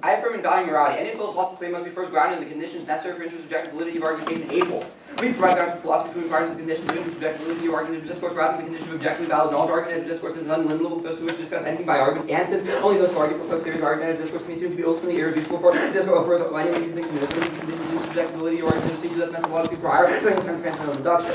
I affirm in valuing morality. Any philosophical claim must be first grounded in the conditions necessary for interest, objective validity of argumentation able. We provide grounds for philosophy to inquire into the conditions of interest, objective validity of argumentative discourse rather than the condition of objectively valid knowledge. Argumentative discourse is unlimitable. Those who wish to discuss anything by arguments and since only those who argue proposed theories of argumentative discourse can be assumed to be ultimately irreducible for discourse or further any way to think the subjective validity or argumentative stages as methodologically prior to any term transcendental deduction.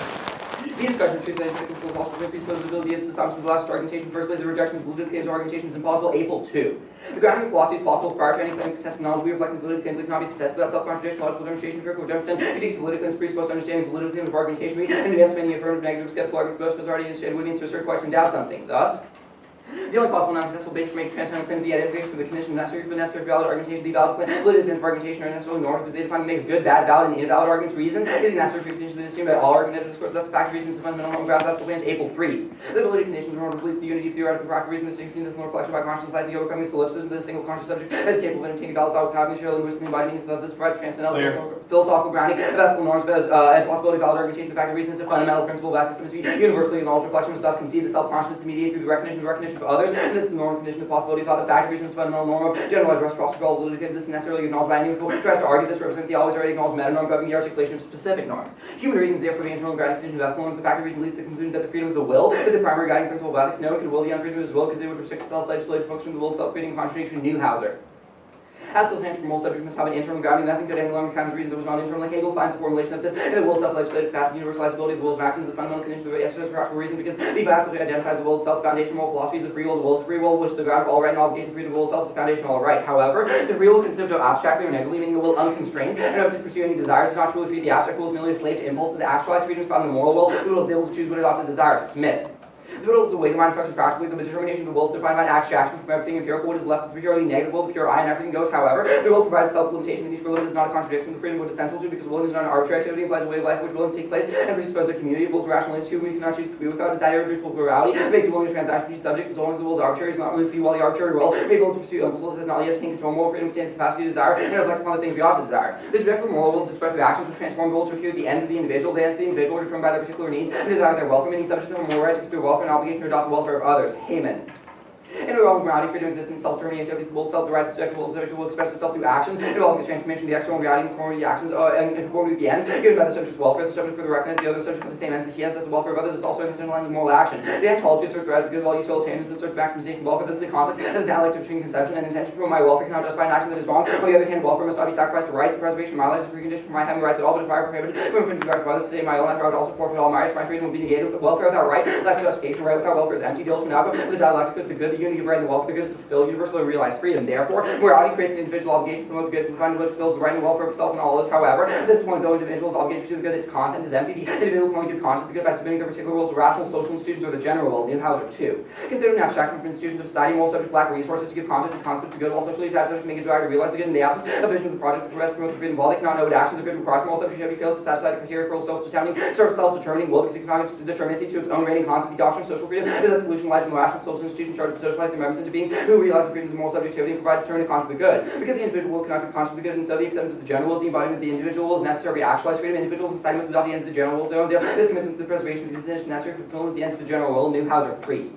The discussion of truth and technical philosophical presupposability of the last argumentation. Firstly, the rejection of validity claims or argumentation is impossible. Able 2. The grounding of philosophy is possible prior to any claim of contested knowledge. We reflect the validity claims that cannot be contested without self-contradiction, logical demonstration, empirical redemption. It takes validity claims presupposed understanding validity claims of argumentation. We in advance of any affirmative, negative, skeptical arguments, both already understand Williams to assert question, doubt something. Thus, the only possible non-successful base for making transcendental claims is the identification for the condition necessary for the necessary valid argumentation. The valid claim, validity claims of argumentation are necessarily normal because they define makes good, bad, valid, and invalid arguments. Reason is the necessary condition that is assumed by all argumentative discourse. That's the fact reason is the fundamental grounds of the claims. Able 3. The validity conditions are completes the unity of theoretical practical reason. The distinction between this reflection by conscience lies in the overcoming solipsism to the single conscious subject that is capable of obtaining valid thought without cognition, linguistically embodied meanings. This provides transcendental philosophical grounding of ethical norms and possibility of valid argumentation. The fact of reason is a fundamental principle of ethics and must be universally acknowledged. Reflection must thus concede the self-consciousness mediated through the recognition of others. And this norm condition the possibility of thought. The fact of reason is a fundamental norm of generalized reciprocal validity claims. This is necessarily acknowledged by any who tries to argue this represents the always already acknowledged meta norm governing the articulation of specific norms. Human reason is therefore the internal guiding condition of ethical norms. The fact of reason leads to the conclusion that the freedom of the will is the primary guiding principle of ethics. No one can will the unfreedom of his will because they would restrict the self-legislative function of the will itself, creating contradiction. Neuhauser. Ethical stance for all subjects must have an internal grounding. Nothing could any longer count as reason that was not internal. Like Hegel finds the formulation of this in the will self-legislative capacity, universalizability of the will's maxims, the fundamental condition of the exercise of practical reason, because the faculty identifies the will itself. The foundation of moral philosophy is the free will. The will is the free will, which is the ground of all right and obligation. Freedom of the will itself is the foundation of all right. However, the free will considered of abstractly or negatively, meaning the will unconstrained and able to pursue any desires, is not truly free. The abstract will is merely a slave to impulses. Actualized freedom is found in the moral will. The will is able to choose what it ought to desire. Smith. The will is the way the mind functions practically. The determination of the will is defined by abstraction from everything empirical. What is left of the purely negative will, the pure I, and everything goes. However, the will provides self-limitation. The need for limit is not a contradiction. The freedom of what is essential to, because will is not an arbitrary activity, implies a way of life which will take place and presuppose a community of wills rational into we cannot choose to be without. Is that irreducible plurality? It makes a willing to transact between subjects as long as the will is arbitrary. It's not really free, while the arbitrary will may be able to pursue impulses has not yet attained control. Moral freedom contains the capacity to desire and reflect upon the things we ought to desire. This respect for moral will is expressed through actions which transform the will to accrue the ends of the individual. The ends of the individual are determined by their particular needs and desire their welfare. Meaning subject to the moral right to pursue welfare and obligation to adopt the welfare of others. Heyman. In a realm of morality, freedom exists in self-determining activity. The will itself, the right to subject will express itself through actions, involving the transformation of the external reality in conformity to the actions and conformity with the ends given by the subject's welfare. The subject further recognizes the other subject with the same ends that he has, that the welfare of others is also an essential line of moral action. The ontology asserts the right of good, while utilitarianism asserts maximization of welfare. This is the conflict as a dialectic between conception and intention. For my welfare cannot justify an action that is wrong. On the other hand, welfare must not be sacrificed to right. The preservation of my life is a precondition for my having rights at all, but if I were prohibited from infringing the rights of others to save my own life, I would also forfeit all my rights. My freedom would be negated with welfare without right. Lacks justification. Right without welfare is empty. The ultimate outcome of the dialectic is the good, the unity of right, and the welfare. The good is to fulfill universally realized freedom. Therefore, morality creates an individual obligation to promote the good, to find what fulfills the right and welfare of self and all others. However, at this point, though individuals obligation to pursue the good, its content is empty. The individual can only give content to the good by submitting their particular will to rational social institutions or the general will. Neuhauser 2. Considered an abstraction from institutions of society, moral subjects lack resources to give content to concept to good, while socially attached subjects make a desire to realize the good in the absence of vision of the project to promote the freedom. While they cannot know what actions are good requires, moral subject heavy fails to satisfy the criteria for self-determining will because it cannot give determinacy to its own reigning concept. The doctrine of social freedom is that solution lies in the rational social institution charged to socialize their members into beings who realize the freedoms of moral subjectivity and provide determinate content for the good. Because the individual will cannot give content for the good, and so the acceptance of the general will is the embodiment of the individual will is necessary to actualize freedom. Individuals in society must adopt the ends of the general will. This commitment to the preservation of the condition necessary for fulfillment of the ends of the general will. Neuhauser 3.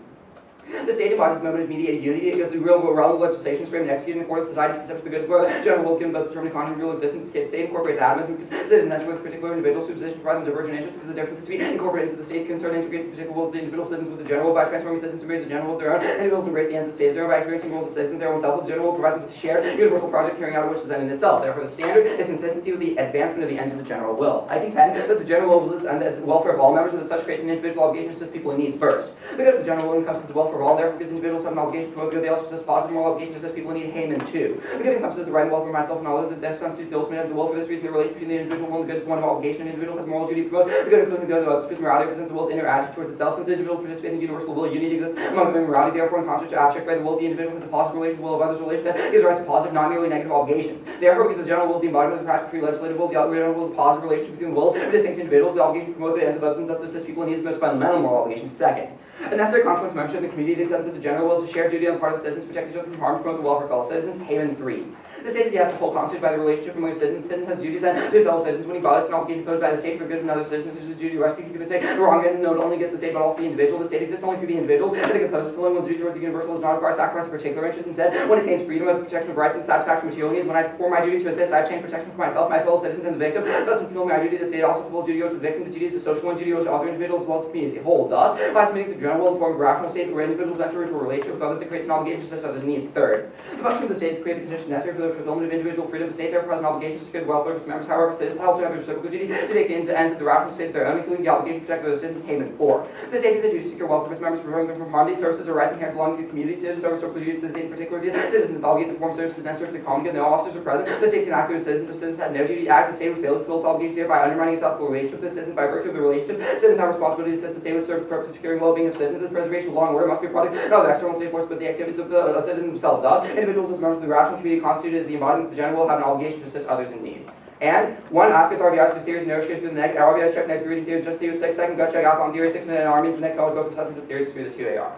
The state embodies the moment of mediated unity. It goes through real realm of legislation framed and executed in accordance with society's conception of the good where the general will is given both determinate content and real existence. In this case, the state incorporates atomism because citizens enter with particular individuals whose position provide them divergent interests because the differences to be incorporated into the state concern integrates the particular will of the individual citizens with the general will by transforming citizens to embrace the general will of their own. Individuals embrace the ends of the state their own by experiencing rules of citizens their own self. The general will provide them with a shared universal project carrying out of which is end in itself. Therefore, the standard is consistency with the advancement of the ends of the general will. I contend that the general will and the welfare of all members and that such creates an individual obligation to assist people in need first. The good of the general will encompasses the welfare of all, therefore because individuals have an obligation to promote good, they also possess positive moral obligation to assist people in need. Heyman 2. The good encompasses the right and welfare of myself and others. This constitutes the ultimate of the will. For this reason, the relation between the individual will and the good is one of obligation. An individual has moral duty to promote the good, including the good of others, because morality represents the will's inner attitude towards itself. Since the individual participates in the universal will, unity exists among them in morality. Therefore, in contrast to abstract by the will of the individual, has a positive relation to the will of others, relation that gives rise to positive, not merely negative obligations. Therefore, because the general will is the embodiment of the practical free legislative will, the general will is a positive relation between the wills of distinct individuals. The obligation to promote the ends of others and thus to assist people in need is the most fundamental moral obligation. Second, A necessary consequence of membership in the community, the acceptance of the general will is a shared duty on the part of the citizens to protect each other from harm, to promote the welfare of fellow citizens. Haven 3. The state is the ethical constituted by the relationship among citizens. The citizen has duties and to fellow citizens when he violates an obligation imposed by the state for the good of another citizen. There's a duty to rescue, keep the state. The wrong ends not only against the state but also the individual. The state exists only through the individuals. And the composer fulfilling one's duty towards the universal does not require sacrifice of particular interest. Instead, one attains freedom of protection of rights and satisfaction of material needs. When I perform my duty to assist, I obtain protection for myself, my fellow citizens, and the victim. Thus, in fulfilling my duty, the state also fulfills duty owed to the victim. The duty is a social one, duty owed to other individuals as well as the community as a whole. Thus, by submitting to the general will in the form of a rational state where individuals enter into a relationship with others, it creates an obligation to assist others in need. Third, the function of the state is to create the conditions necessary for the fulfillment of individual freedom. The state therefore has an obligation to secure the welfare of its members. However, citizens also have a reciprocal duty to take the ends of the rational state to their own, including the obligation to protect their citizens. Payment 4. The state has the duty to secure welfare of its members, preventing them from harm. These services are rights inherent belonging to the community. Citizens have a reciprocal duty to the state in particular. The citizens are obligated to perform services necessary for the common good. No officers are present. The state can act through the citizens. If citizens had no duty to act, the state would fail to fulfill its obligation, thereby undermining its ethical relationship with the citizens. By virtue of the relationship, citizens have responsibility to assist the state with serve the purpose of securing well-being of citizens. The preservation of law and order must be a product not of the external state force, but the activities of the citizens themselves. Thus, individuals as members of the rational community constituted as the embodiment of the general will have an obligation to assist others in need. And 1. Advocates RBIs with theories and negotiations with the negative. RBIs check next reading theory, just theory 6. Second, gut check alpha on theory 6 minute armies. The next always go for substance of theory through the 2AR.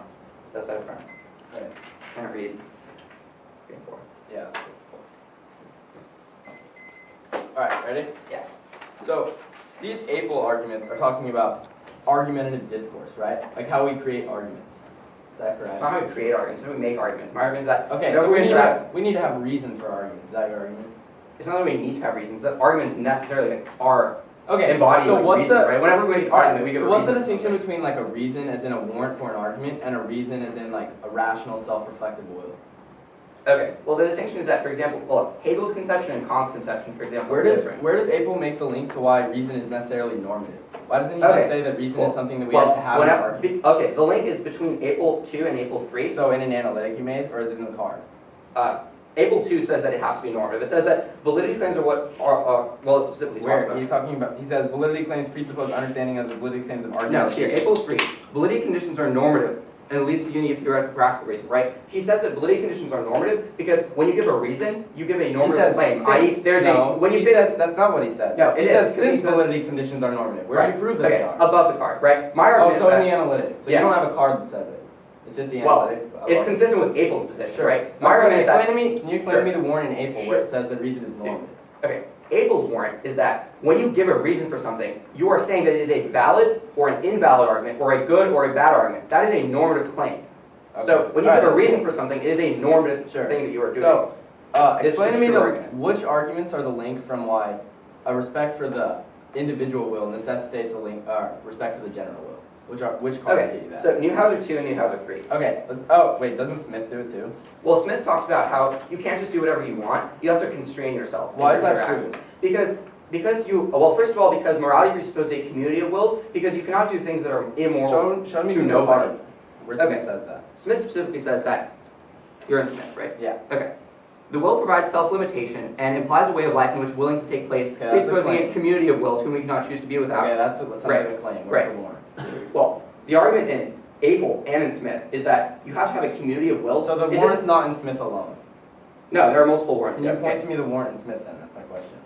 That's that front. Right. Can't read. 3 and 4. Yeah. Alright, ready? Yeah. So, these APL arguments are talking about argumentative discourse, right? Like how we create arguments. Is that correct? Not how we create arguments, how we make arguments. My argument is that Okay, so we need to have reasons for arguments. Is that your argument? it's not that we need to have reasons, that arguments necessarily are Okay, embodied so like what's reasons, the right? Whenever we make an argument, we give so a what's the reason. distinction between like a reason as in a warrant for an argument and a reason as in like a rational self-reflective will? Okay, well the distinction is that, for example, look, Hegel's conception and Kant's conception, for example, are different. Where does APL make the link to why reason is necessarily normative? Why doesn't he Okay, just say that reason well, is something that we have to have in our arguments? Okay, the link is between APL 2 and APL 3. So in an analytic you made, or is it in the card? APL 2 says that it has to be normative. It says that validity claims are what are well, it specifically talks Where about. he's talking about, he says validity claims presuppose understanding of the validity claims of No, arguments. here, APL 3. Validity conditions are normative, and it leads to unity of theoretical practical reason, right? He says that validity conditions are normative because when you give a reason, you give a normative claim. I.e., there's when you he say says that's not what he says. No, he it says is, since he says- validity conditions are normative. Where do you prove that okay, they are? above the card, right? My Oh, argument so is in that, the analytic. So Yes. you don't have a card that says it. It's just the well, analytic. it's consistent with APL's position, Sure. right? My argument is that, Can you explain to me the warrant in APL where it says that reason is normative? okay, APL's warrant is that when you give a reason for something, you are saying that it is a valid or an invalid argument, or a good or a bad argument. That is a normative claim. Okay. So when you All right, give a that's reason cool. for something, it is a normative Sure. thing that you are doing. So, It's explain to just me a true argument. which arguments are the link from why a respect for the individual will necessitates a link, respect for the general will. Which cards Okay, get you that? so Neuhauser 2 and Neuhauser 3. Okay, oh wait, doesn't Smith do it too? Well, Smith talks about how you can't just do whatever you want. You have to constrain yourself. in Why is terms of that your actions. Because you, well, first of all, because morality presupposes a community of wills, because you cannot do things that are immoral Show me to the nobody. card where Smith Okay. says that. Smith specifically says that. You're in Smith, right? Yeah. Okay. The will provides self-limitation and implies a way of life in which willing can take place, Okay, that's a presupposing claim. a community of wills whom we cannot choose to be without. Okay, that's sounds like a claim. What's Right. the warrant? Well, the argument in Abel and in Smith is that you have to have a community of wills. So the It warrant doesn't- is not in Smith alone. No, there are multiple warrants. Can you in point case. to me the warrant in Smith then? That's my question.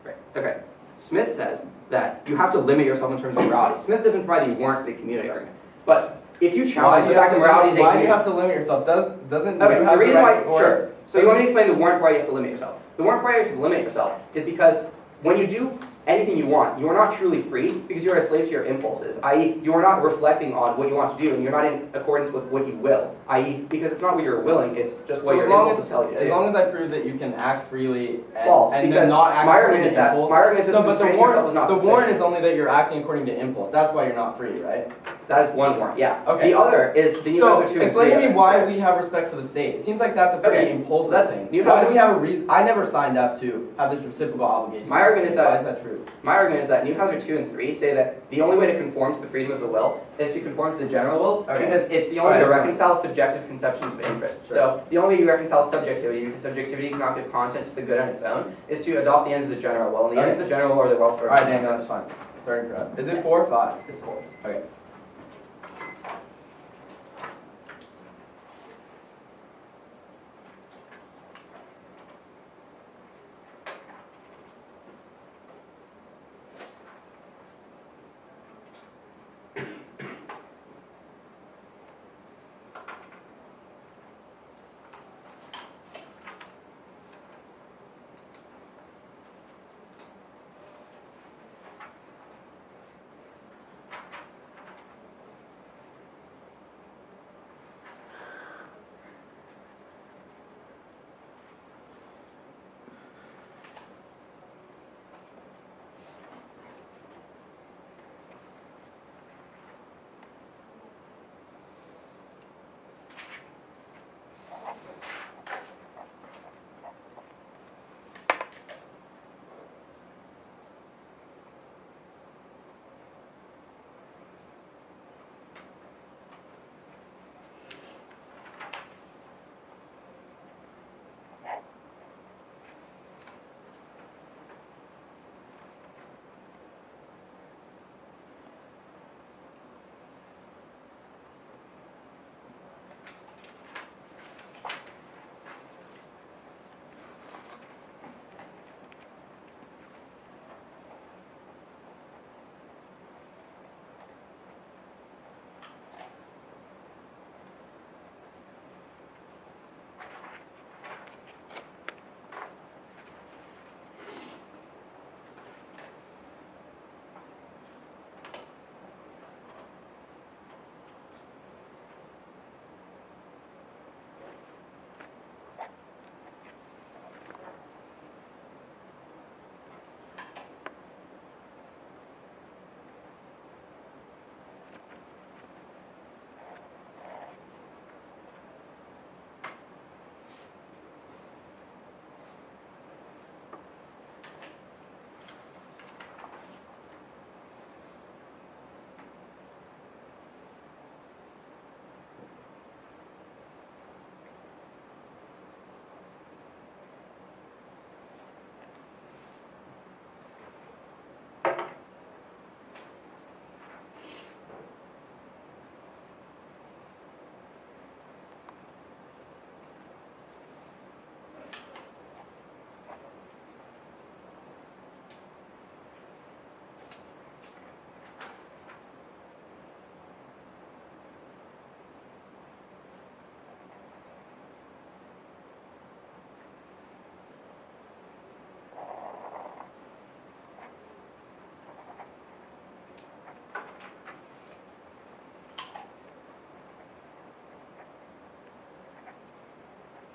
Right. Okay. Smith says that you have to limit yourself in terms of morality. Smith doesn't provide the warrant for the community argument. But if you challenge the fact that morality is a Why do community... you have to limit yourself? Doesn't Okay, the reason why... before? Sure. So you want me to explain the warrant for why you have to limit yourself. The warrant for why you have to limit yourself is because when you do anything you want, you are not truly free because you are a slave to your impulses, i.e. you are not reflecting on what you want to do and you're not in accordance with what you will, i.e. because it's not what you're willing, it's just what So your as long impulses tell you to as do. long as I prove that you can act freely and, False, and because then not act my according argument is to that impulse. my argument is just No, but the constraining warrant, yourself is not the warrant sufficient. is only that you're acting according to impulse. That's why you're not free, right? That is one warrant, yeah. Okay. The other is the So Neuhauser 2 and explain 3 to me evidence, why right? we have respect for the state. It seems like that's a pretty Okay, impulsive that's- thing. Neuhauser- Why do we have a reason? I never signed up to have this reciprocal obligation. My argument is that- Why is that true? My argument is that Neuhauser 2 and 3 say that the only way to conform to the freedom of the will is to conform to the general will Okay. because it's the only way to Alright, reconcile subjective conceptions of interest. Sure. So the only way you reconcile subjectivity, because subjectivity cannot give content to the good on its own, is to adopt the ends of the general will. And the ends of the general will are the welfare. Alright, Daniel, that's fine. Starting correct. Is it 4 or 5? It's 4. Okay.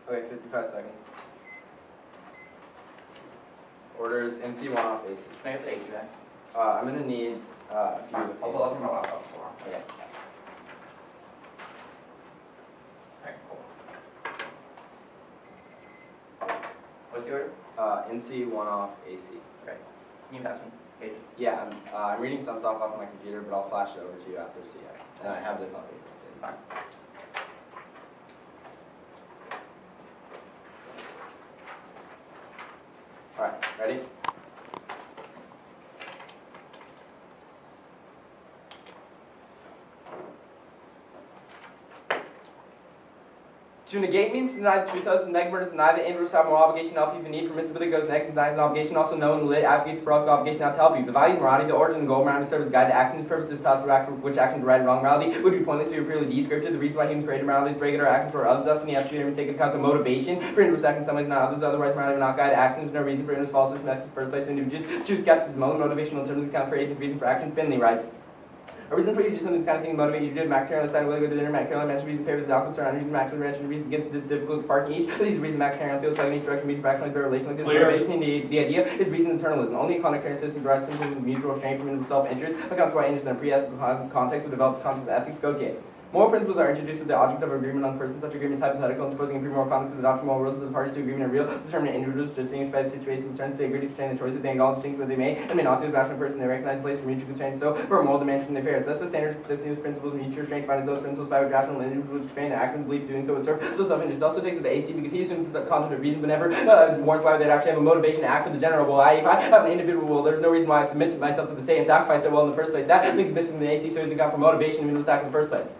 Okay, 55 seconds. Orders NC 1 off AC. Can I get the AC back? I'm gonna need a few. I'll pull up from my laptop. Hold on. Okay. Alright, cool. What's the order? NC 1 off AC. Okay. Can you pass me page? Yeah, I'm reading some stuff off my computer, but I'll flash it over to you after CX. And I have this on paper. Fine. Alright, ready? To negate means to deny the truth, thus negate is deny that inverse have more obligation to help you if you need permissibility goes negative, denies an obligation, also known and lit, advocates for obligation not to help you. The values, morality, the origin, and goal, morality serve as a guide to action. Its purposes taught through act which actions are right and wrong. Morality would be pointless if you were purely descriptive. The reason why humans created morality is to regulate our actions or other, thus in the afternoon we take into account the motivation for inverse act in some ways, not others. Otherwise, morality will not guide actions. There's no reason for inverse false system in the first place. Then you just choose skepticism. Only motivation will terms account for agent's reason for action. Finley writes. A reason for you to do something this kind of thing to motivate you to do it. Max Taylor decided whether to go to dinner. Max Taylor mentioned reason favor the Falcons or reason Max mentioned reason against the difficult parking each. These reasons Max Taylor feels like in each direction reason for action like their relation like this. Motivation the idea is reason eternalism. Only a conduct system derives principles of mutual strength from individual self-interest. Accounts for why interest in a pre-ethical context would develop the concept of ethics. Gautier. Moral principles are introduced with the object of agreement on persons. Such agreement is hypothetical and supposing improve moral conduct to the adoption of moral rules of the parties to agreement are real. Determinate individuals distinguished by the situation concerns. They agree to explain the choices. They acknowledge things where they may and may not to the rational person. They recognize the place for mutual constraint. So for a moral demand from the affairs. Thus the standards consisting with principles of mutual strength find as those principles by which rational individuals explain and act and believe doing so would serve the self-interest. Also takes it the AC because he assumes the concept of reason but never warrants why they'd actually have a motivation to act for the general will. If I have an individual will, there's no reason why I submit myself to the state and sacrifice their will in the first place. That link's missing from the AC, so he's account for motivation and attack in the first place.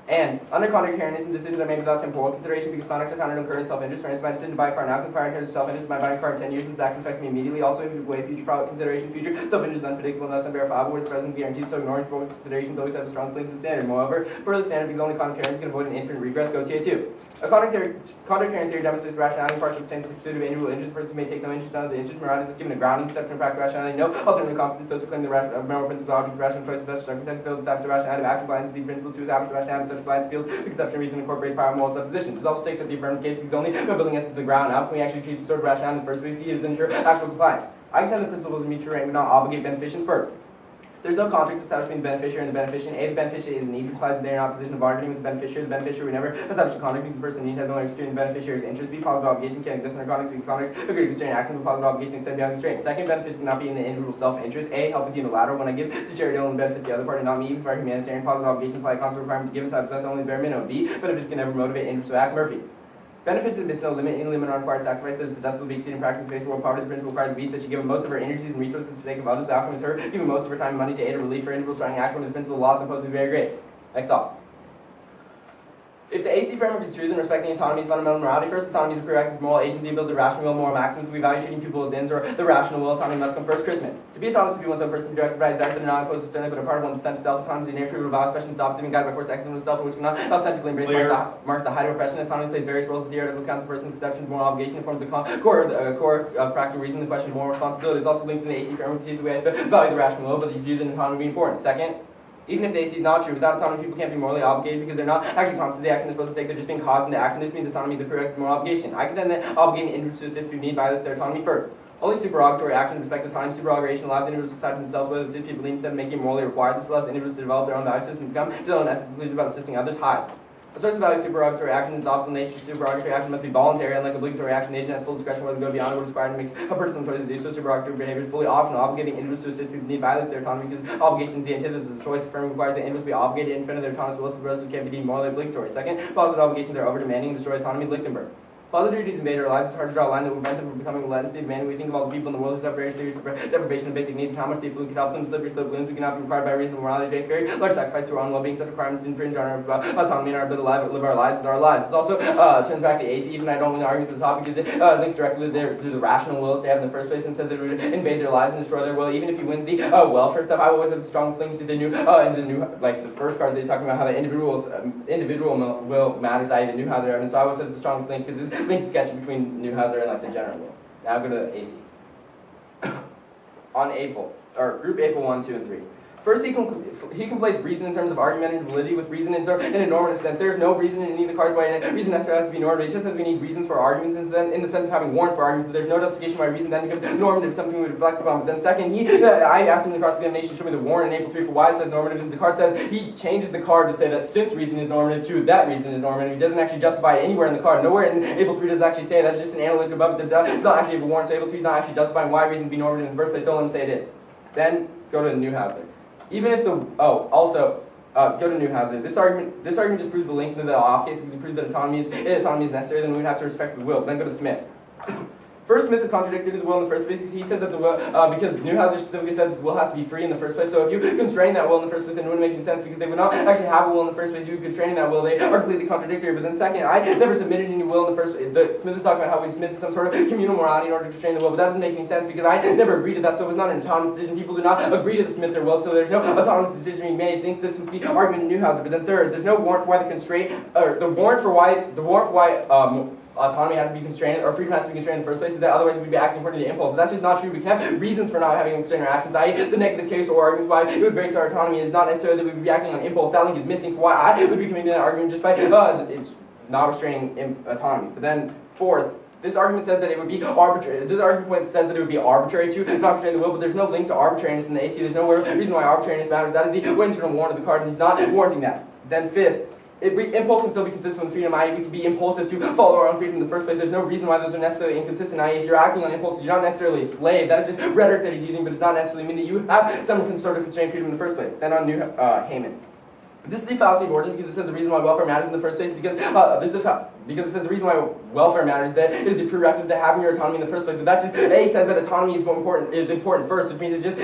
And under contrarianism, decisions are made without temporal consideration because conducts are founded on current self-interest. For instance, my decision to buy a car now can require in terms of self-interest. My buying a car in 10 years since that affects me immediately. Also, in way future product consideration, future self-interest is unpredictable and thus unverifiable, whereas the present is guaranteed. So ignoring forward considerations always has a strong link to the standard. Moreover, further standard because only contrarians can avoid an infinite regress. Gautier 2. A contrarian theory demonstrates rationality and partial extent to the pursuit of individual interest. Persons may take no interest out of the interest. Morality is given a grounding, exception of practical rationality. No alternative competence. Those who claim the moral principles of object of rational choice, best circumstances fail to establish the rationality of action blind to these principles to establish the rationality of such blind fields. Exception reason incorporate power moral suppositions. This also takes up the affirmative case because only by building us to the ground up can we actually achieve some sort of rationality in the first place to ensure actual compliance. I contend the principles of mutual rank would not obligate beneficents first. There's no contract established between the beneficiary and the beneficent. A, the beneficiary is in need, implies that they are in opposition to bargaining with the beneficiary. The beneficiary never establish a contract because the person in need has no longer securing the beneficiary's interest. B, positive obligation can exist under contract because contracts agree to constrain action with positive obligation extend beyond constraint. Second, benefits cannot be in the individual self-interest. A, help is unilateral. When I give to charity only benefit the other party, not me. Even for humanitarian positive obligation apply a constant requirement to give until I possess only the bare minimum. B, benefits can never motivate interest to act. Murphy. Benefits admit no limit. Any limit are required sacrifice that is successful to be exceeding practical space world poverty. The principle requires beats that she give most of her energies and resources for the sake of others. The outcome is her giving most of her time and money to aid or relief for individuals trying to act when the principle of loss imposed to be very great. Next thought. If the AC framework is true, then respecting autonomy is fundamental morality. First, autonomy is a prerequisite moral agent, the ability to rational will, moral maxims. We value treating people as ends, or the rational will. Autonomy must come first. Chrisman. To be autonomous to be one's own person, directed by desire that are not opposed to certainly, but a part of one's attempt to self-autonomy is an free will value, especially in its opposite, being guided by force, excellence, self, which cannot authentically embrace marks the height of oppression. Autonomy plays various roles in theoretical accounts of person's exceptions, moral obligation, and forms the core of practical reason. The question of moral responsibility is also linked in the AC framework. Sees the way to value the rational will, but you view the autonomy being important. Second, even if the AC is not true, without autonomy, people can't be morally obligated because they're not actually conscious of the action they're supposed to take. They're just being caused into action. This means autonomy is a prerequisite to moral obligation. I contend that obligating individuals to assist people need violates their autonomy first. Only supererogatory actions respect autonomy. Supererogation allows individuals to decide for themselves whether the people need instead of making it morally required. This allows individuals to develop their own value system and become their own ethical conclusions about assisting others. High. A source of value supererogatory action is optional nature. Supererogatory action must be voluntary, unlike obligatory action. The agent has full discretion whether to go beyond what is required and makes a personal choice to do so. Supererogatory behavior is fully optional. Obligating individuals to assist people need violates their autonomy because obligation is the antithesis of choice. Affirming requires that individuals be obligated independent of their autonomous will, so the rest can't be deemed morally obligatory. Second, positive obligations are over-demanding and destroy autonomy. Lichtenberg. Positive duties invade our lives. It's hard to draw a line that will prevent them from becoming relentlessly demanding. We think of all the people in the world who suffer very serious deprivation of basic needs and how much the affluent can help them. Slippery slope balloons we cannot be required by reasonable morality to make very large sacrifice to our own well-being. Such requirements infringe on our autonomy and our ability to live our lives as our lives. It's also turns back to AC. Even I don't want to argue for the topic because it links directly to the rational will that they have in the first place and says that it would invade their lives and destroy their will. Even if he wins the welfare stuff, I always have the strongest link to the new like the first card they talking about how the individual will matters. I even knew how they're, and so I always have the strongest link because this links sketch between Neuhauser and like the general will. Now go to AC. On APEL, or group APEL 1, 2, and 3. First, he conflates reason in terms of argumentative validity with reason in a normative sense. There's no reason in any of the cards why reason necessarily has to be normative. It just says we need reasons for arguments in the sense of having warrants for arguments, but there's no justification why reason then becomes normative, something we would reflect upon. But then second, I asked him in the cross-examination to show me the warrant in April 3 for why it says normative, and the card says he changes the card to say that since reason is normative to that reason is normative. He doesn't actually justify it anywhere in the card. Nowhere in April 3 does it actually say that. It's just an analytic above it. It's not actually a warrant, so April 3 is not actually justifying why reason would be normative in the first place. Don't let him say it is. Then go to Neuhauser. Even if the go to Neuhauser. This argument just proves the link into the off case because it proves that autonomy is necessary. Then we would have to respect the will. Then go to Smith. First, Smith is contradictory to the will in the first place. He says that the will, because Neuhauser specifically said the will has to be free in the first place. So if you constrain that will in the first place, then it wouldn't make any sense because they would not actually have a will in the first place. You constraining that will, they are completely contradictory. But then second, I never submitted any will in the first place. Smith is talking about how we submit to some sort of communal morality in order to constrain the will, but that doesn't make any sense because I never agreed to that. So it was not an autonomous decision. People do not agree to the Smith their will, so there's no autonomous decision being made. It's inconsistent with the argument in Neuhauser. But then third, there's no warrant for why the constraint, or the warrant for why autonomy has to be constrained, or freedom has to be constrained in the first place, is that otherwise we'd be acting according to the impulse. But that's just not true. We can have reasons for not having constrained our actions, i.e. the negative case or arguments why we would base our autonomy is not necessarily that we would be acting on impulse. That link is missing for why I would be committing that argument just by it's not restraining autonomy. But then fourth, this argument says that it would be arbitrary. This argument says that it would be arbitrary to not constrain the will, but there's no link to arbitrariness in the AC. There's no reason why arbitrariness matters. That is the internal warrant of the card, and he's not warranting that. Then fifth, impulse can still be consistent with freedom, i.e. we can be impulsive to follow our own freedom in the first place. There's no reason why those are necessarily inconsistent, i.e. if you're acting on impulses, you're not necessarily a slave. That is just rhetoric that he's using, but it does not necessarily mean that you have some sort of constrained freedom in the first place. Then on Heyman. This is the fallacy of origin because it says the reason why welfare matters in the first place because it says the reason why welfare matters is that it is a prerequisite to having your autonomy in the first place. But that just says that autonomy is important first, which means it just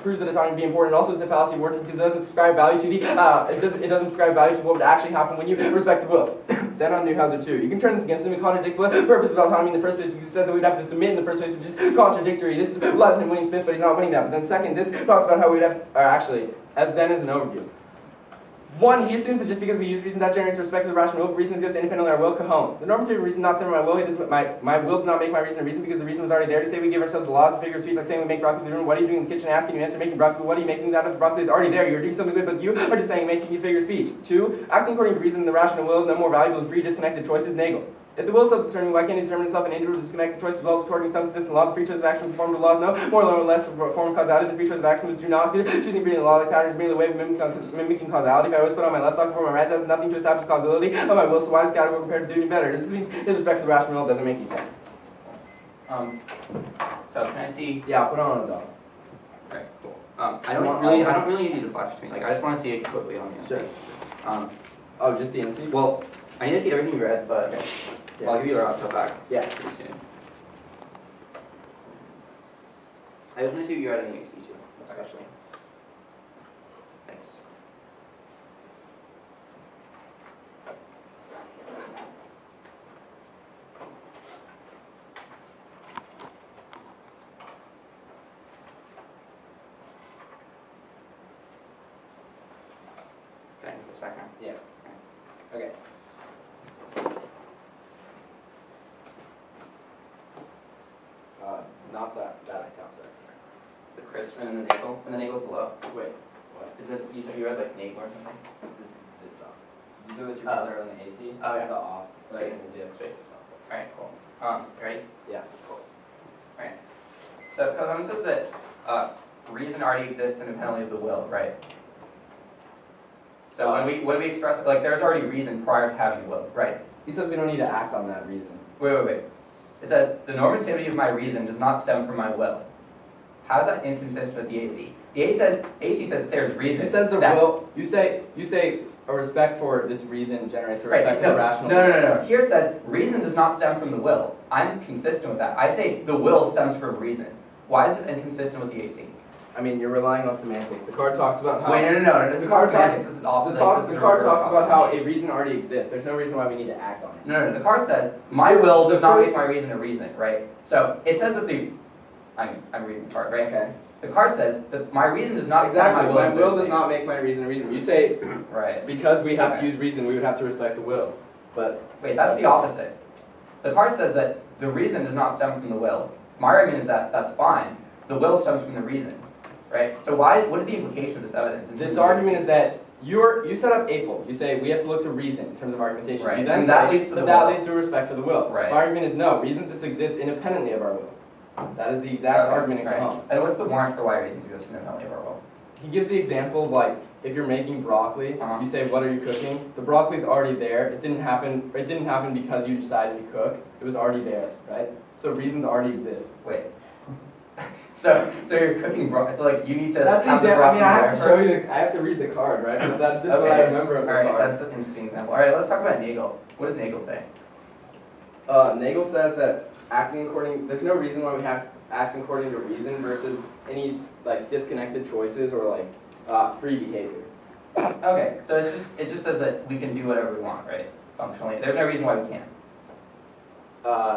proves that autonomy be important. Also, it's a fallacy of origin because it doesn't prescribe value to it doesn't prescribe value to what would actually happen when you respect the will. Then on Neuhauser 2, you can turn this against him. It contradicts the purpose of autonomy in the first place because it says that we'd have to submit in the first place, which is contradictory. This relies on him winning Smith, but he's not winning that. But then second, this talks about how we'd have, as an overview. One, he assumes that just because we use reason that generates respect to the rational will, reason exists independently of our will, cajon. The normative reason not separate my will, my will does not make my reason a reason because the reason was already there. To say we give ourselves the laws of figure of speech, like saying we make broccoli in the room, what are you doing in the kitchen, asking you answer, making broccoli, what are you making that of the broccoli is already there. You're doing something good, but you are just saying making a figure of speech. Two, acting according to reason, the rational will is no more valuable than free disconnected choices, Nagel. If the will is self-determining, why can't it determine itself an individual disconnected choice as well as according to some consistent law? The free choice of action conform to laws no more or less of form of causality. The free choice of action which do not choosing free in the law, the pattern is merely a way of mimicking causality. If I always put on my left sock before my right, that has nothing to establish causality of my will, so why does category compared to do any better? This means disrespect for the rational will doesn't make any sense. So can I see? Yeah, put on a dog. Alright, cool. I don't really need you to flash to me. Like I just want to see it quickly on the NC. Sure. Oh, just the NC? Well, I need to see everything you read, but okay. Yeah. I'll give you the laptop back. Yeah. Pretty soon. I just want to see what you read in the AC too, especially. Thanks. Can I get this back now? Yeah. Okay. Not that account sector. The Crispin and the Nagel's below. Wait, what? Is that you said you read like Nagel or something? This stuff. These are the two cards that are on the AC. Oh, It's yeah. the off. Sweet. Yeah. Sweet. Alright, cool. Ready? Yeah. Cool. Alright. So Kazan says that reason already exists independently of the will, right? So when we express like there's already reason prior to having will, right? He said we don't need to act on that reason. Wait. It says the normativity of my reason does not stem from my will. How is that inconsistent with the AC? The AC says that there's reason. Who says the that, will? You say a respect for this reason generates a respect right, for the rational. No. Here it says reason does not stem from the will. I'm consistent with that. I say the will stems from reason. Why is this inconsistent with the AC? I mean, you're relying on semantics. The card talks about how. Wait, no. This is not semantics. This is opposite. The card talks about how a reason already exists. There's no reason why we need to act on it. No. The card says my will does not make my reason a reason, right? So it says that I'm reading the card, right? Okay. The card says that my reason does not Exactly. my will My will existing. does not make my reason a reason. You say right because we have Okay. to use reason, we would have to respect the will. But wait, that's the opposite. The card says that the reason does not stem from the will. My argument is that that's fine. The will stems from the reason, right? So what is the implication of this evidence? This argument is that you set up APL. You say we have to look to reason in terms of argumentation. Right. You then And that say leads to the that will. leads to respect for the will. Right. My argument is no. Reasons just exist independently of our will. That is the exact argument in right. Cajon. And what's the warrant for why reasons exist independently of our will? He gives the example of like if you're making broccoli, you say what are you cooking? The broccoli's already there. It didn't happen because you decided to cook. It was already there, right? So reasons already exist. Wait. So you're cooking broccoli. So like you need to That's the have the example. I broccoli mean, I have there to show first. you. I have to read the card, right? But that's just Okay. what I remember of the All right, card. that's an interesting example. All right, let's talk about Nagel. What does Nagel say? Nagel says that there's no reason why we have acting according to reason versus any like disconnected choices or like free behavior. Okay, so it just says that we can do whatever we want, right? Functionally, there's no reason why we can't.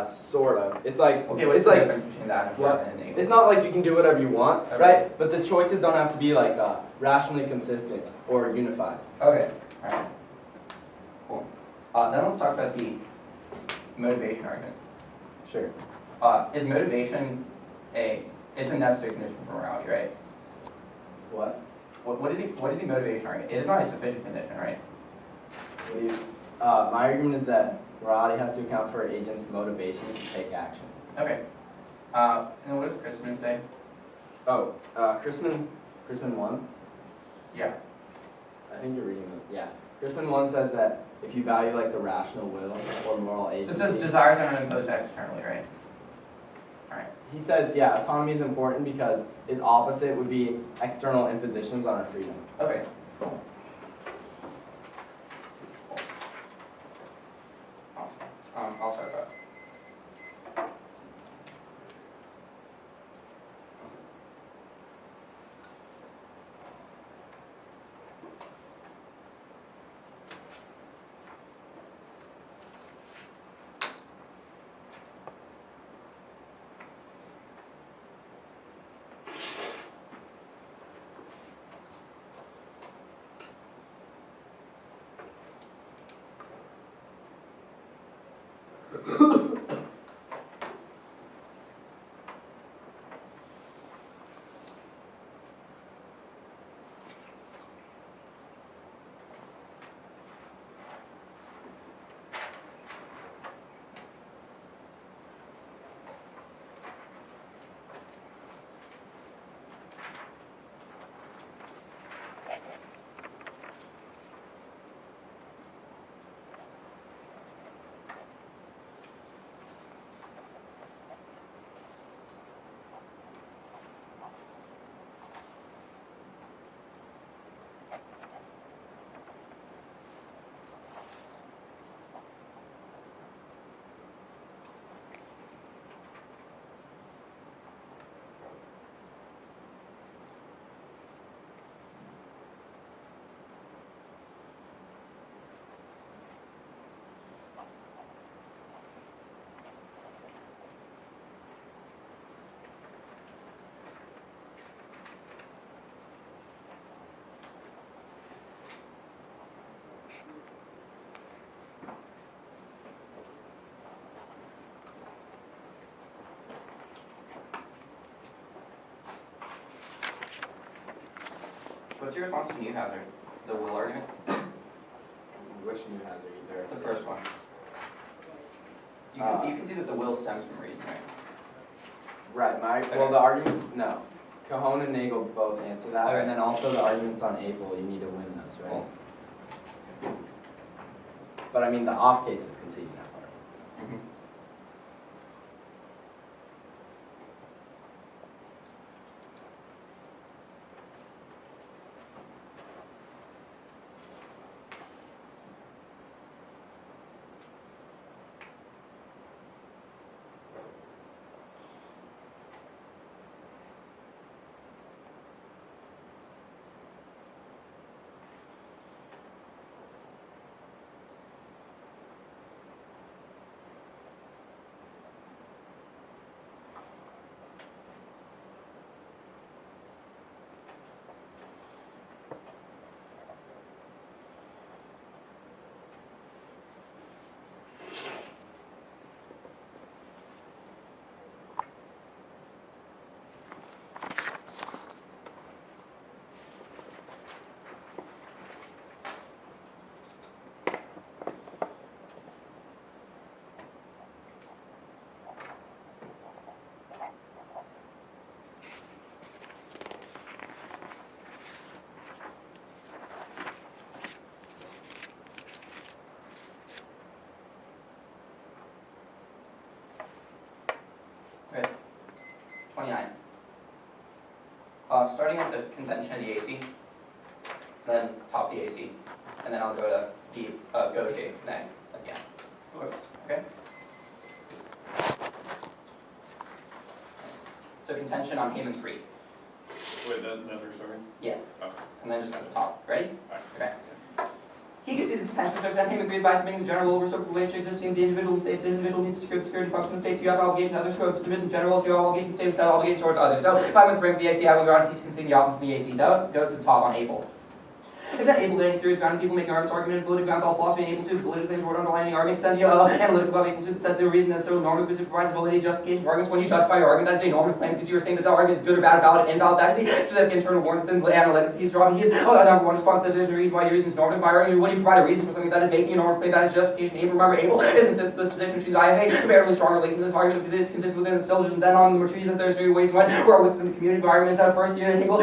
Sort of. It's like Okay, what's it's the like difference between that and what? and Nagel? It's not like you can do whatever you want, Okay. right? But the choices don't have to be like rationally consistent or unified. Okay, all right, cool. Then let's talk about the motivation argument. Sure. Is motivation it's a necessary condition for morality, right? What? What is the motivation argument? It is not a sufficient condition, right? What do you? My argument is that morality has to account for agents' motivations to take action. Okay. And then what does Christman say? Oh, Christman 1. Yeah. I think you're reading them. Yeah. Crispin 1 says that if you value like the rational will or moral So it agency. says desires are not imposed externally, right? All right. He says, yeah, autonomy is important because its opposite would be external impositions on our freedom. Okay. Cool. Awesome. I'll start that. What's your response to New Hazard, the will argument? Which new hazard either? The first one. You can see that the will stems from reason, right? Right. The arguments, no. Cajon and Nagel both answer that, Okay. and then also the arguments on Abel, you need to win those, right? Cool. But I mean, the off case is conceding that part. Mm-hmm. 29. Starting at the contention of the AC, then top the AC, and then I'll go to the go to neg at the end. Okay? So contention on Haman 3. Wait, another story? Yeah. Okay. And then just at the top. Ready? Alright. Okay. He gets his contention so sent Haman 3 by submitting the general will reciprocal relationship between the individual and state. This individual needs to secure the security function of the state. So you have obligation to others to submit in general. So you have obligation to state without obligation towards others. So if I went to bring the AC, I would go on a piece conceding the opposite from the AC. Go to the top on able. Is that able to any theories grounded people making arguments, argument, validity grounds, all philosophy, and able to, validity claims, word underlining argument, extend the analytical above equal to, set the reason necessarily normative because it provides validity, justification for arguments. When you justify your argument, that is a normative claim because you are saying that the argument is good or bad, valid, invalid. That is the specific internal warrant within the analytic. He's dropping his number one response that there's no reason why your reason is normative. My argument, when you provide a reason for something that is making a normative claim, that is justification. Able, remember, able is the position between the IFA, comparatively stronger link to this argument because it's consistent within the syllogism. Then on number 2, he says there's no ways in which we are within the community of arguments. At first, Hegel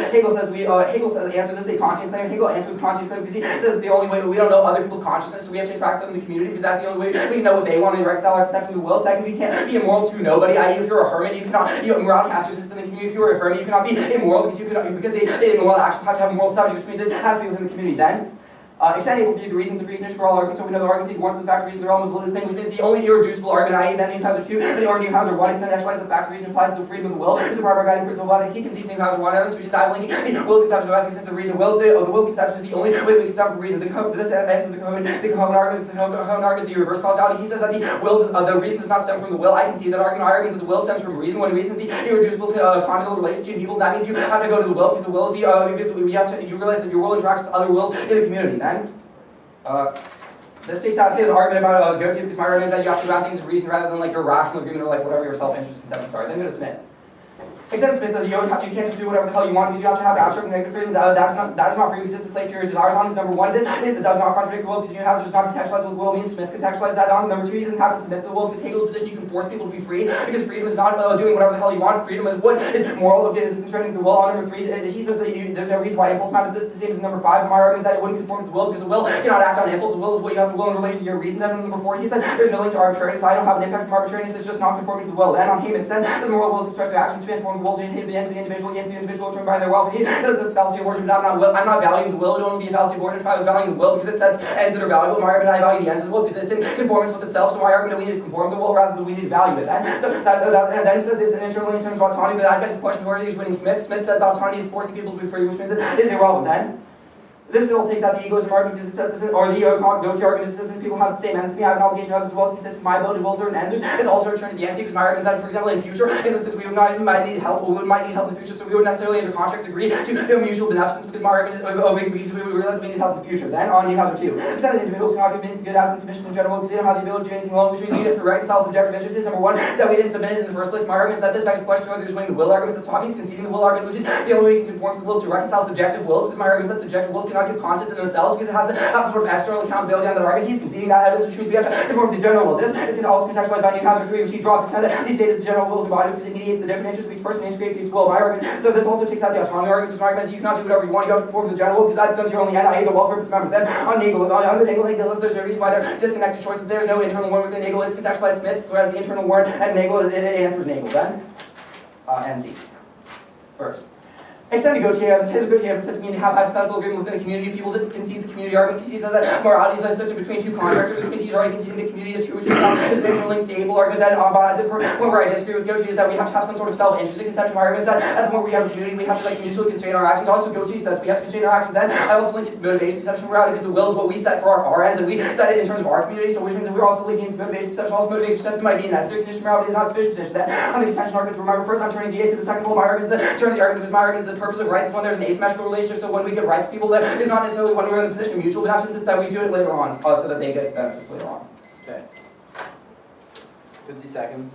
says answer this a Kantian claim. Hegel answers the Kantian claim because he says the only way we don't know other people's consciousness, so we have to interact with them in the community because that's the only way we can know what they want and reconcile our conception of the will. Second, we can't be immoral to nobody. I.e., if you're a hermit, you cannot morality has to exist in the community. If you're a hermit, you cannot be immoral because the immoral actions have to have a moral subject, which means it has to be within the community. Then. Extend able to view the reasons of precondition for all arguments, so we know the arguments equal 1 for the fact of reason, they're all in the validity claim, which means the only irreducible argument, i.e. then Newhauser 2, and or Newhauser 1, and contextualize the fact of reason implies the freedom of the will, is the primary guiding principle of ethics. He concedes Newhauser 1 evidence, which is I linking the will conception of ethics into reason. The will conception is the only way we can stop from reason. This answers the Cohen argument. The Cohen argument is the reverse causality. He says that the reason does not stem from the will. I can see that argument. I argue that the will stems from reason. When reason is the irreducible conjugal relationship in evil, that means you have to go to the will because the will is because you realize that your will interacts with other wills in the community. Then. This takes out his argument about go to because my argument is that you have to wrap things in reason rather than like your rational agreement or like whatever your self-interest conceptions are. Then go to Smith. Extend Smith that you can't just do whatever the hell you want because you have to have abstract and negative freedom. That is not free because it's the slave theory desires on is number 1. It does not contradict the will because Newhauser does not contextualize what the will means. Smith contextualizes that on. Number 2, he doesn't have to submit to the will because Hegel's position you can force people to be free because freedom is not doing whatever the hell you want. Freedom is what is moral. It is constraining the will. On number 3, he says that there's no reason why impulse matters. This is the same as number 5. My argument is that it wouldn't conform to the will because the will cannot act on impulse. The will is what you have to will in relation to your reason. Then on number 4, he says there's no link to arbitrariness. I don't have an impact from arbitrariness. It's just not conforming to the will. Then on Haman says the moral will is expressed by action to transform the will to the end of the individual determined by their wealth. He says this fallacy of worship. I'm not valuing the will. It would only be a fallacy of worship if I was valuing the will because it says ends that are valuable. My argument, I value the ends of the will because it's in conformance with itself. So my argument, we need to conform to the will rather than we need to value it. And then it says it's an internal in terms of autonomy. But I've got the question: where are these winning Smith? Smith says autonomy is forcing people to be free, which means it is irrelevant. Then. This still takes out the egoism argument because it says this, or the go-to argument because it says that people have the same ends to me. I have an obligation to have this will to consist of my ability to will certain ends. It's also returned to the entity because my argument is that, for example, in the future, in the sense we might need help in the future, so we wouldn't necessarily under contracts agree to mutual beneficence because my argument is because we would realize we need help in the future. Then on Newhauser 2, instead of individuals cannot give in to good absence submission in general because they don't have the ability to do anything alone, which means we have to reconcile subjective interests. Is number 1 that we didn't submit it in the first place. My argument is that this begs the question whether there's winning the will argument at the top. He's conceding the will argument, which is the only way you can conform to the will to reconcile subjective wills because my argument is that subjective wills cannot give content to themselves because it has to have some sort of external accountability on the argument. He's conceding that evidence, which means we have to conform to the general will. This is also contextualized by Newhauser 3, which he draws to that he stated the general will is embodied because it mediates the different interests of each person and integrates each will. My argument. So this also takes out the autonomy argument because my argument is you cannot do whatever you want. You have to conform to the general will because that becomes your only end, i.e. the welfare of its members. Then on Nagel, there's no reason why they're disconnected choices. There's no internal warrant within Nagel. It's contextualized Smith, whereas the internal warrant and Nagel it answers Nagel. Then NC first. Extend the go-to evidence. His go-to evidence says we need to have hypothetical agreement within the community of people. This concedes the community argument because he says that morality is such between two contractors, which means he's already conceding the community is true, which is an interlinked able argument. Then the point where I disagree with go-to is that we have to have some sort of self-interested conception. My argument is that at the point where we have a community, we have to mutually constrain our actions. Also, go-to says we have to constrain our actions. Then I also link it to motivation conception morality because the will is what we set for our ends, and we set it in terms of our community. So which means that we're also linking to motivation conception. Also, motivation conception might be a necessary condition. Morality is not sufficient condition. Then on the contention arguments, remember first I'm turning the ace to the second pole. My argument is that turn the argument because my argument is the purpose of rights is when there's an asymmetrical relationship, so when we give rights to people, that is not necessarily when we're in the position of mutual beneficence, it's that we do it later on, so that they get benefits later on. Okay. 50 seconds.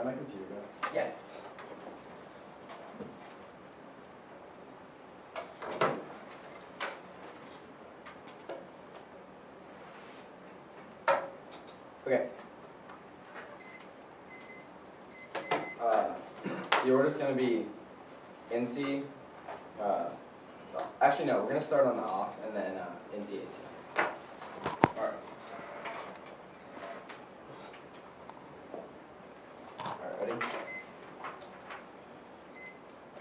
Grab my computer, bro. Yeah. Okay. The order's gonna be NC. Actually, no. We're gonna start on the off and then NCAC. All right. All right. Ready?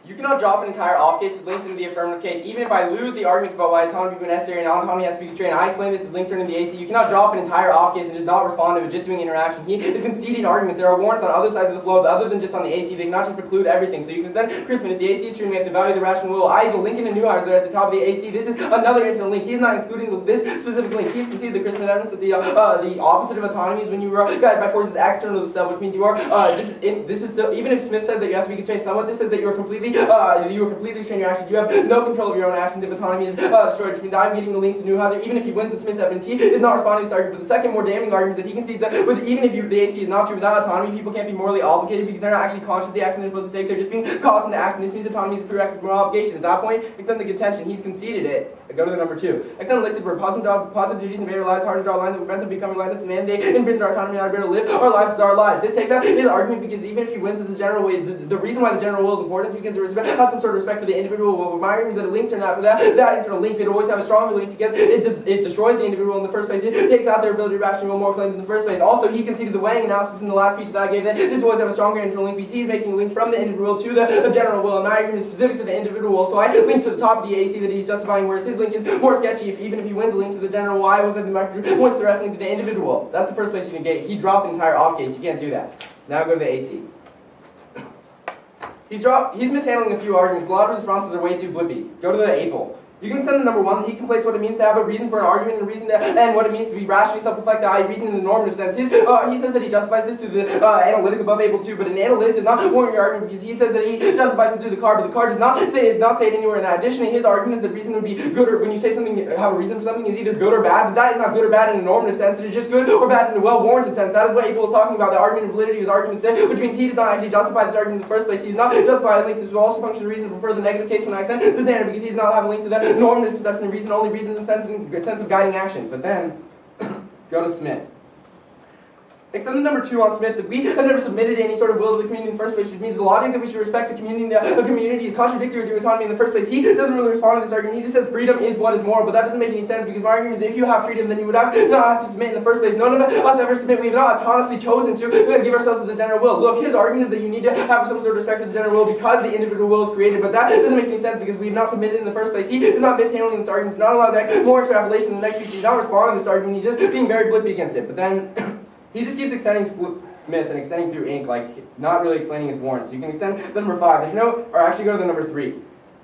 You cannot drop an entire off case that links into the affirmative case, even if I lose the argument about why autonomy is necessary and autonomy has to be constrained. I explain this as linked in the AC. You cannot drop an entire off case and just not respond to it, just doing interaction. He is conceding argument. There are warrants on other sides of the flow other than just on the AC. They cannot just preclude everything. So you can send Crispin, if the AC is true, we have to value the rational will. I, the Lincoln and Neuhauser are at the top of the AC. This is another internal link. He's not excluding this specific link. He's conceded the Crispin evidence that the opposite of autonomy is when you are guided by forces external to the self, which means you are. This is still, even if Smith says that you have to be constrained somewhat, this says that you are completely restrained your actions. You have no control of your own actions if autonomy is destroyed, which means I'm getting the link to Neuhauser. Even if he wins the Smith evidence, he is not responding to this argument. But the second more damning argument is that he concedes that even if the AC is not true, without autonomy, people can't be morally obligated because they're not actually conscious of the action they're supposed to take. They're just being caused into action. This means autonomy is a prerequisite for moral obligation. At that point, extend the contention. He's conceded it. Go to the number 2. Extend elected where positive duties and better lives, hard to draw lines that prevent them becoming lifeless, and mandate infringe our autonomy and our ability to live our lives as our lives. This takes out his argument because even if he wins the general will, the reason why the general will is important is because there has some sort of respect for the individual will. My argument is that it links to that internal link. It always have a stronger link because it destroys the individual in the first place. It takes out their ability to rationally more claims in the first place. Also, he conceded the weighing analysis in the last speech that I gave that this always have a stronger internal link because he's making a link from the individual to the general will. And my argument is specific to the individual will. So I link to the top of the AC that he's justifying, whereas his link is more sketchy. Even if he wins a link to the general will, I always have the market points directly to the individual. That's the first place you can get. He dropped the entire off case. You can't do that. Now go to the AC. He's mishandling a few arguments. A lot of his responses are way too blippy. Go to the APL. You can send the number 1. He conflates what it means to have a reason for an argument and a reason to, and what it means to be rationally self-reflective, i.e. reason in the normative sense. He says that he justifies this through the analytic above APL 2, but an analytic does not warrant your argument because he says that he justifies it through the card, but the card does not say it anywhere in that. Additionally, his argument is that reason would be good, or when you say something, have a reason for something is either good or bad, but that is not good or bad in a normative sense. It is just good or bad in a well-warranted sense. That is what APL is talking about. The argument of validity of his argument said, which means he does not actually justify this argument in the first place. He does not justify a link. This will also function as a reason to prefer the negative case when I extend the standard because he does not have a link to that normative conception. Only reason in the sense of guiding action. But then, go to Smith. Extend the number 2 on Smith that we have never submitted any sort of will to the community in the first place, which means the logic that we should respect the community is contradictory to autonomy in the first place. He doesn't really respond to this argument. He just says freedom is what is moral, but that doesn't make any sense because my argument is if you have freedom, then you would not have to submit in the first place. None of us ever submit. We have not autonomously chosen to give ourselves to the general will. Look, his argument is that you need to have some sort of respect for the general will because the individual will is created, but that doesn't make any sense because we have not submitted in the first place. He is not mishandling this argument. He's not allowed to more extrapolation in the next speech. He's not responding to this argument. He's just being very blippy against it. But then he just keeps extending Smith and extending through ink, like not really explaining his warrants. So you can extend the number 5. There's no, or actually go to the number 3.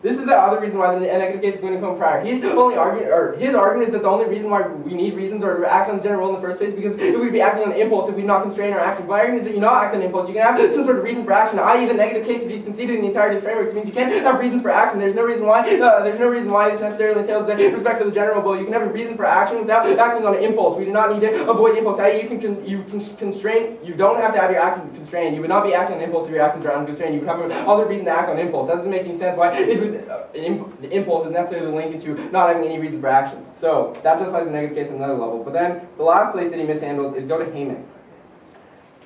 This is the other reason why the negative case is going to come prior. His argument is that the only reason why we need reasons or to act on the general will in the first place because if we'd be acting on impulse if we not constrain our action. My argument is that you not act on impulse. You can have some sort of reason for action, i.e. the negative case which is conceded in the entirety of the framework, which means you can't have reasons for action. There's no reason why this necessarily entails the respect for the general will. You can have a reason for action without acting on impulse. We do not need to avoid impulse. You can constrain. You don't have to have your actions constrained. You would not be acting on impulse if your actions are unconstrained. You would have other reason to act on impulse. That doesn't make any sense. Why the impulse is necessarily linked to not having any reason for action. So that justifies the negative case on another level. But then the last place that he mishandled is go to Heyman.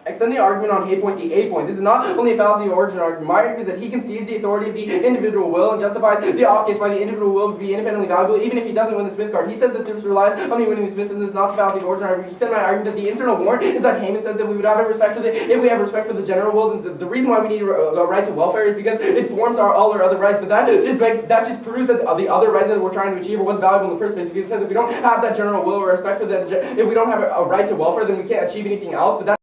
Extend the argument on Hay point, the A point. This is not only a fallacy of origin argument. My argument is that he concedes the authority of the individual will and justifies the off case why the individual will would be independently valuable even if he doesn't win the Smith card. He says that this relies on me winning the Smith and this is not the fallacy of origin argument. He said my argument that the internal warrant is that Heyman says that we would have a respect for if we have respect for the general will, then the reason why we need a right to welfare is because it forms all our other rights. But that just proves that the other rights that we're trying to achieve are what's valuable in the first place because it says if we don't have that general will or respect for if we don't have a right to welfare, then we can't achieve anything else. But